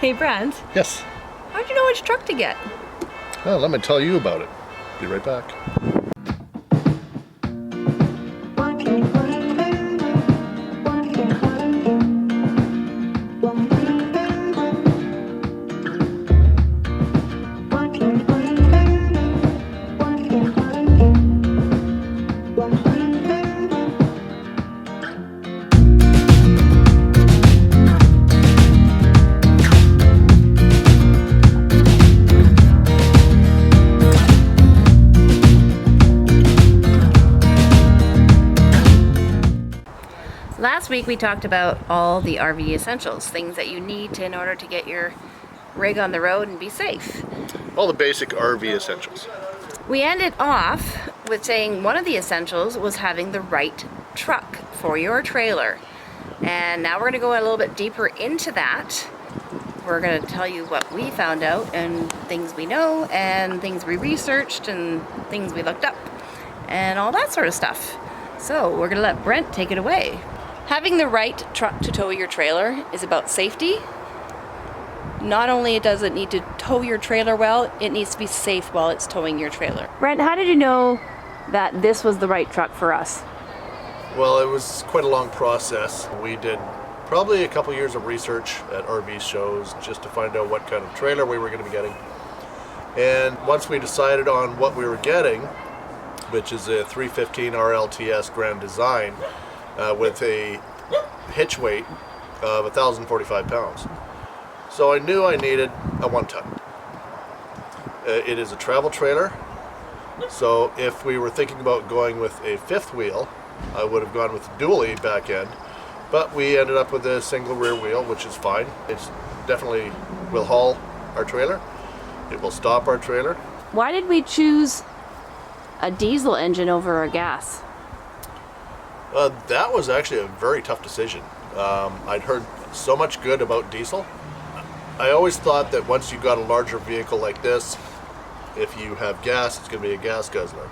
Hey Brent, Yes. how'd you know which truck to get? Well, let me tell you about it. Be right back. Last week we talked about all the RV essentials, things that you need in order to get your rig on the road and be safe. All the basic RV essentials. We ended off with saying one of the essentials was having the right truck for your trailer. And now we're going to go a little bit deeper into that. We're going to tell you what we found out and things we know and things we researched and things we looked up and all that sort of stuff. So we're going to let Brent take it away. Having the right truck to tow your trailer is about safety. Not only does it need to tow your trailer well, it needs to be safe while it's towing your trailer. Brent, how did you know that this was the right truck for us? Well, it was quite a long process. We did probably a couple years of research at RV shows just to find out what kind of trailer we were going to be getting. And once we decided on what we were getting, which is a 315 RLTS Grand Design with a hitch weight of 1,045 pounds. So I knew I needed a 1-ton. It is a travel trailer, so if we were thinking about going with a fifth wheel, I would have gone with a dually back end, but we ended up with a single rear wheel, which is fine. It's definitely will haul our trailer. It will stop our trailer. Why did we choose a diesel engine over a gas? That was actually a very tough decision. I'd heard so much good about diesel. I always thought that once you got a larger vehicle like this, if you have gas, it's going to be a gas guzzler.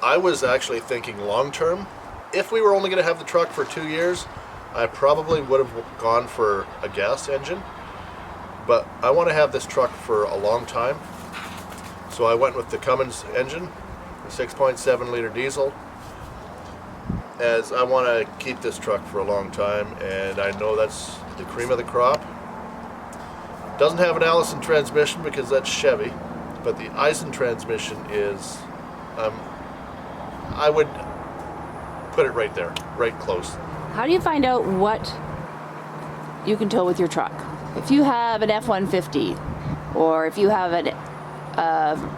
I was actually thinking long term. If we were only going to have the truck for 2 years, I probably would have gone for a gas engine. But I want to have this truck for a long time. So I went with the Cummins engine, the 6.7 liter diesel, as I want to keep this truck for a long time, and I know that's the cream of the crop. Doesn't have an Allison transmission because that's Chevy, but the Eisen transmission is, I would put it right there, right close. How do you find out what you can tow with your truck? If you have an F-150 or if you have a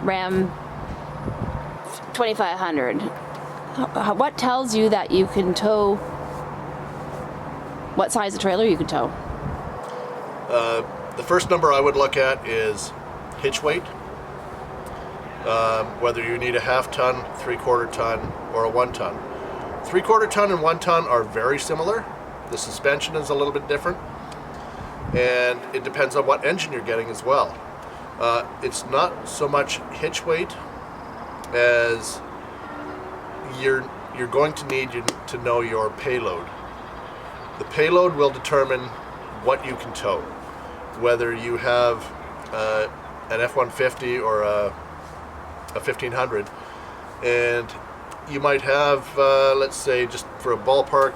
Ram 2500, what tells you that you can tow, what size of trailer you can tow? The first number I would look at is hitch weight. Whether you need a 1/2 ton, 3/4 ton, or a 1 ton. 3/4 ton and 1 ton are very similar. The suspension is a little bit different, and it depends on what engine you're getting as well. It's not so much hitch weight as you're going to need to know your payload. The payload will determine what you can tow. Whether you have an F-150 or a 1500, and you might have, let's say, just for a ballpark,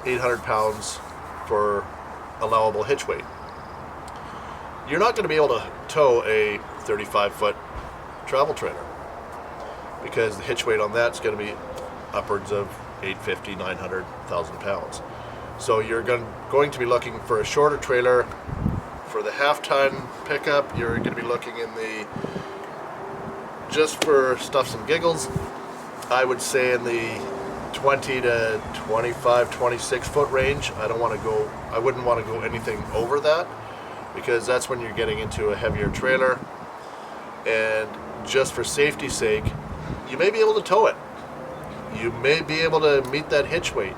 800 pounds for allowable hitch weight. You're not going to be able to tow a 35-foot travel trailer because the hitch weight on that's going to be upwards of 850, 900, 1,000 pounds. So you're going to be looking for a shorter trailer. For the 1/2 ton pickup, you're going to be looking in the, just for stuffs and giggles, I would say in the 20 to 25, 26 foot range. I wouldn't want to go anything over that, because that's when you're getting into a heavier trailer, and just for safety's sake, you may be able to tow it. You may be able to meet that hitch weight,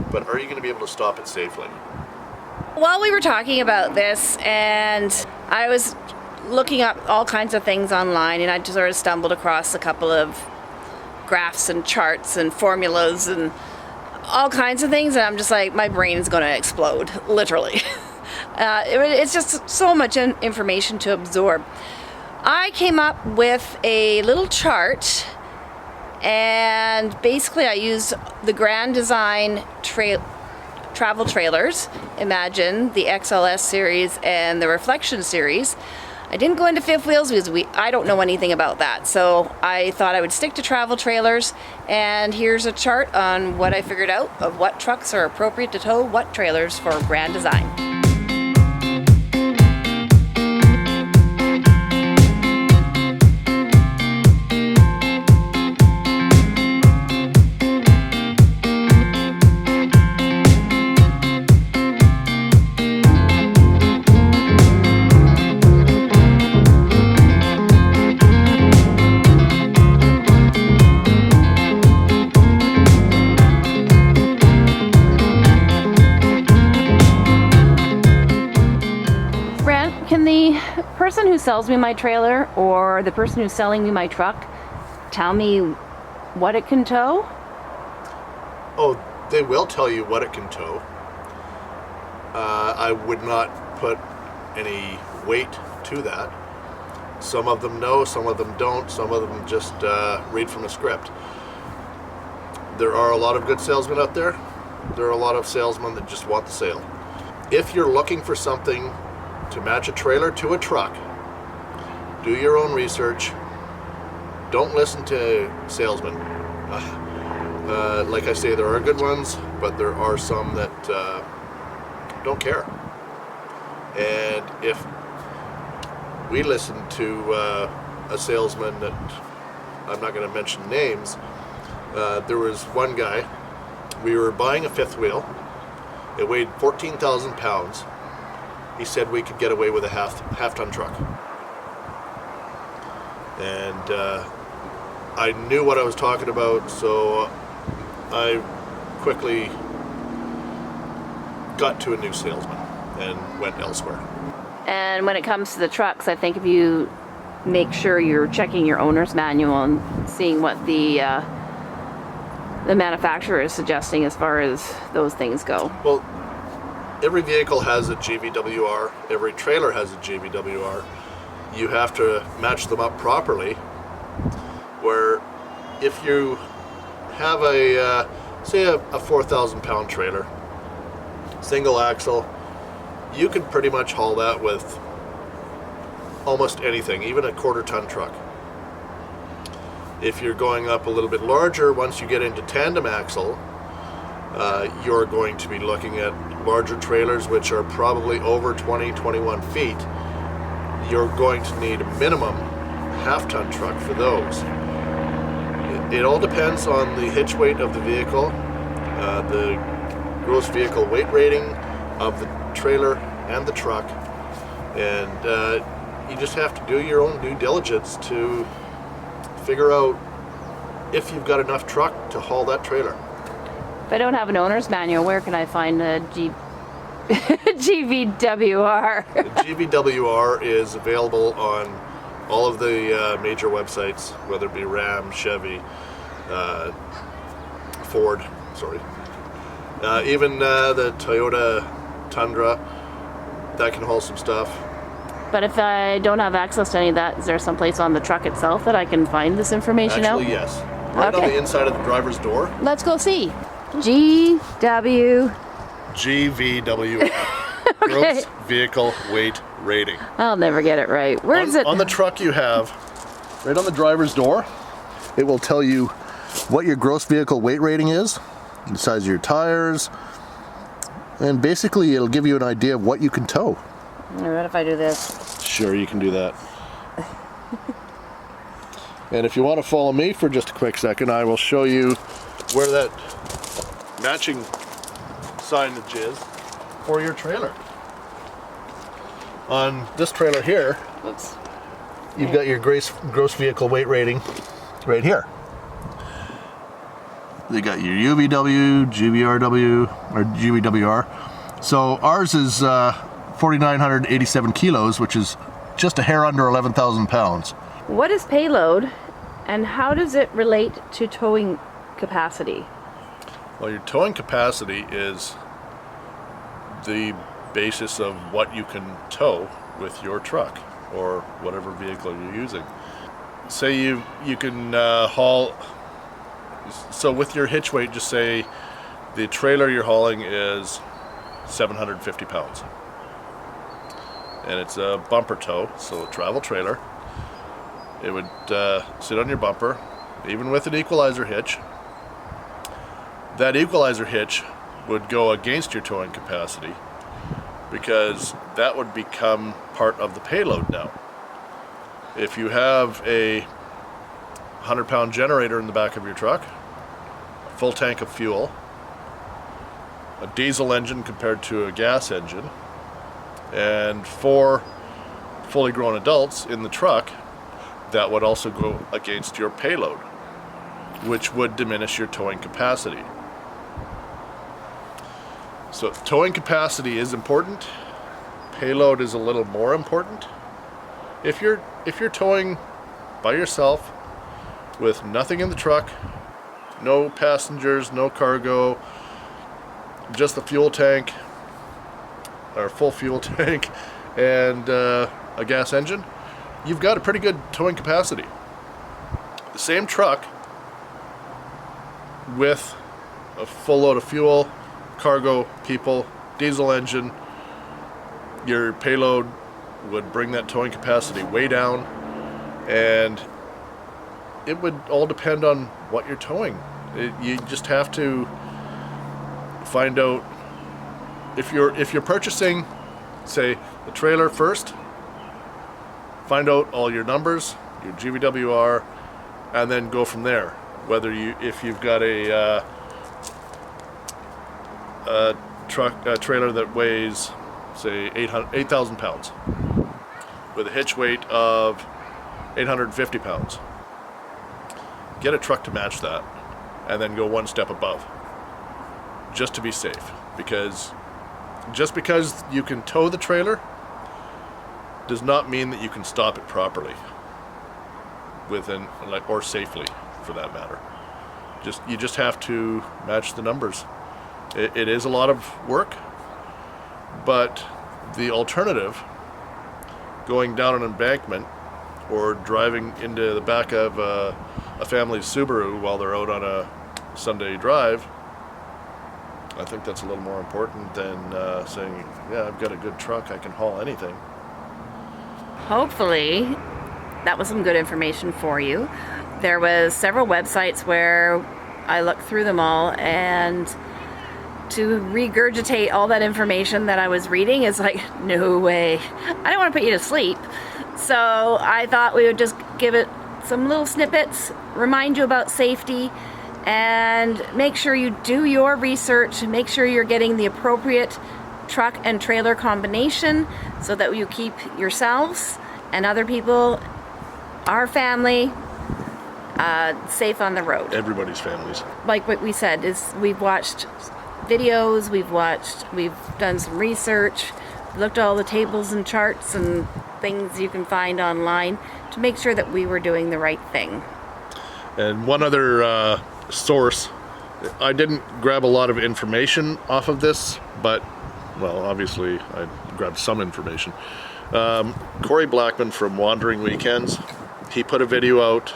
but are you going to be able to stop it safely? While we were talking about this, and I was looking up all kinds of things online, and I just sort of stumbled across a couple of graphs and charts and formulas and all kinds of things, and I'm just like, my brain is going to explode, literally. It's just so much information to absorb. I came up with a little chart, and basically I used the Grand Design travel trailers. Imagine the XLS series and the Reflection series. I didn't go into fifth wheels because I don't know anything about that, so I thought I would stick to travel trailers, and here's a chart on what I figured out of what trucks are appropriate to tow what trailers for Grand Design. Can the person who sells me my trailer or the person who's selling me my truck tell me what it can tow? Oh, they will tell you what it can tow. I would not put any weight to that. Some of them know, some of them don't, some of them just read from a script. There are a lot of good salesmen out there. There are a lot of salesmen that just want the sale. If you're looking for something to match a trailer to a truck, do your own research. Don't listen to salesmen. Like I say, there are good ones, but there are some that don't care. And if we listen to a salesman that, I'm not going to mention names, there was one guy, we were buying a fifth wheel. It weighed 14,000 pounds. He said we could get away with a half-ton truck. And I knew what I was talking about, so I quickly got to a new salesman and went elsewhere. And when it comes to the trucks, I think if you make sure you're checking your owner's manual and seeing what the manufacturer is suggesting as far as those things go. Well, every vehicle has a GVWR, every trailer has a GVWR. You have to match them up properly, where if you have a, say a 4,000 pound trailer, single axle, you can pretty much haul that with almost anything, even a quarter-ton truck. If you're going up a little bit larger, once you get into tandem axle, you're going to be looking at larger trailers, which are probably over 20, 21 feet. You're going to need a minimum half-ton truck for those. It all depends on the hitch weight of the vehicle, the gross vehicle weight rating of the trailer and the truck, and you just have to do your own due diligence to figure out if you've got enough truck to haul that trailer. If I don't have an owner's manual, where can I find a GVWR? The GVWR is available on all of the major websites, whether it be Ram, Chevy, Ford, even the Toyota Tundra, that can haul some stuff. But if I don't have access to any of that, is there some place on the truck itself that I can find this information out? Actually, yes. Right on the inside of the driver's door. Let's go see. GVWR. Okay. Gross vehicle weight rating. I'll never get it right. Where is it? On the truck you have, right on the driver's door, it will tell you what your gross vehicle weight rating is, the size of your tires, and basically it'll give you an idea of what you can tow. What if I do this? Sure, you can do that. And if you want to follow me for just a quick second, I will show you where that matching signage is for your trailer. On this trailer here, Oops. You've got your gross vehicle weight rating right here. They got your UVW, GVRW, or GVWR. So ours is 4,987 kilos, which is just a hair under 11,000 pounds. What is payload, and how does it relate to towing capacity? Well, your towing capacity is the basis of what you can tow with your truck or whatever vehicle you're using. Say you can haul, so with your hitch weight, just say the trailer you're hauling is 750 pounds. And it's a bumper tow, so a travel trailer. It would sit on your bumper, even with an equalizer hitch. That equalizer hitch would go against your towing capacity because that would become part of the payload now. If you have a 100-pound generator in the back of your truck, a full tank of fuel, a diesel engine compared to a gas engine, and 4 fully grown adults in the truck, that would also go against your payload, which would diminish your towing capacity. So towing capacity is important. Payload is a little more important. If you're towing by yourself with nothing in the truck, no passengers, no cargo, just the fuel tank, or full fuel tank, and a gas engine, you've got a pretty good towing capacity. The same truck with a full load of fuel, cargo, people, diesel engine, your payload would bring that towing capacity way down, and it would all depend on what you're towing. You just have to find out if you're purchasing, say, the trailer first. Find out all your numbers, your GVWR, and then go from there. Whether if you've got a trailer that weighs, say, 8,000 pounds with a hitch weight of 850 pounds, get a truck to match that, and then go one step above, just to be safe. Because just because you can tow the trailer does not mean that you can stop it properly or safely, for that matter. You just have to match the numbers. It is a lot of work, but the alternative, going down an embankment or driving into the back of a family's Subaru while they're out on a Sunday drive, I think that's a little more important than saying, yeah, I've got a good truck, I can haul anything. Hopefully that was some good information for you. There was several websites where I looked through them all, and to regurgitate all that information that I was reading is like, no way. I don't want to put you to sleep. So I thought we would just give it some little snippets, remind you about safety, and make sure you do your research, make sure you're getting the appropriate truck and trailer combination so that you keep yourselves and other people, our family, safe on the road. Everybody's families. Like what we said, is we've watched videos, we've done some research, looked at all the tables and charts and things you can find online to make sure that we were doing the right thing. And one other source, I didn't grab a lot of information off of this, but, well, obviously I grabbed some information. Corey Blackman from Wandering Weekends, he put a video out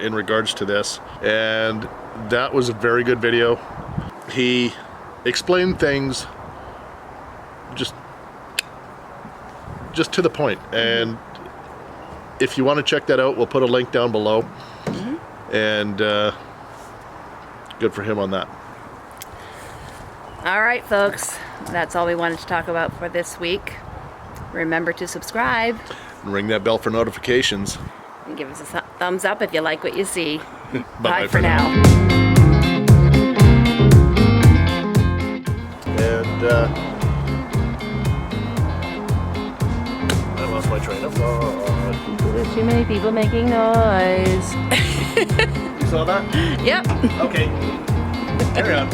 in regards to this, and that was a very good video. He explained things just to the point, and if you want to check that out, we'll put a link down below. And good for him on that. All right, folks, that's all we wanted to talk about for this week. Remember to subscribe And ring that bell for notifications. and give us a thumbs up if you like what you see. Bye For now. And I lost my train of thought. There's too many people making noise. You saw that? Yep. Okay. Carry on.